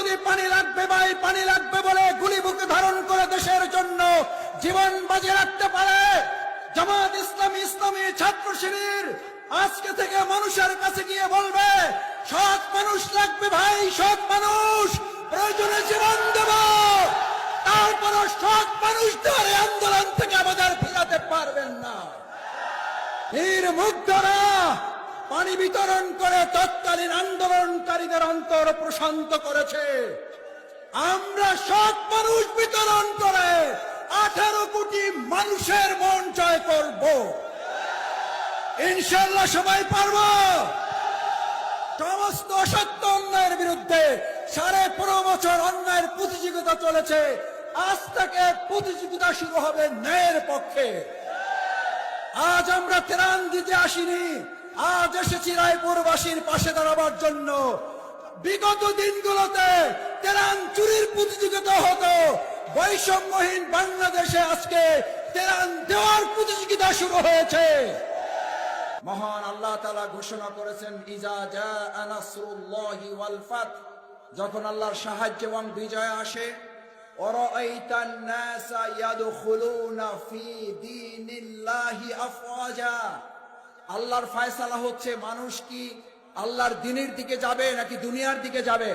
যদি পানি লাগবে ভাই, পানি লাগবে বলে গুলি বুকে ধারণ করে দেশের জন্য জীবন বাজি রাখতে পারে জামাত ইসলামী, ইসলামী ছাত্র শিবির আজকে থেকে মানুষের কাছে গিয়ে বলবে, সৎ মানুষ লাগবে ভাই, সৎ মানুষ, প্রয়োজনে জীবন দেব, তারপরও সৎ মানুষদের আন্দোলন থেকে আমাদের ফিরাতে পারবেন না। বীর মুগ্ধরা পানি বিতরণ করে তৎকালীন আন্দোলনকারীদের অন্তর প্রশান্ত করেছে। আমরা সৎ মানুষ বিতরণ করে 18 কোটি মানুষের মন জয় করব, ইনশাআল্লাহ সবাই পারব। সমস্ত অসত্য অন্যায়ের বিরুদ্ধে 15.5 বছর অন্যায়ের প্রতিযোগিতা চলেছে, আজ থেকে প্রতিযোগিতা শুরু হবে ন্যায়ের পক্ষে। আজ আমরা ত্রাণ দিতে আসিনি, আজ এসেছি রায়পুরবাসীর পাশে দাঁড়াবার জন্য। বিগত দিনগুলোতে ত্রাণ চুরির প্রতিযোগিতা হতো, বৈষম্যহীন বাংলাদেশে আজকে ত্রাণ দেওয়ার প্রতিযোগিতা শুরু হয়েছে। মহান আল্লাহ তাআলা ঘোষণা করেছেন, ইজা জাআ নাসরুল্লাহি ওয়াল ফাত, যখন আল্লাহর সাহায্য এবং বিজয় আসে, ওয়ারাআইতান নাসা ইয়াদখুলুনা ফি দীনিল্লাহি আফওয়াজা, আল্লাহর ফয়সালা হচ্ছে মানুষ কি আল্লাহর দ্বীনের দিকে যাবে নাকি দুনিয়ার দিকে যাবে।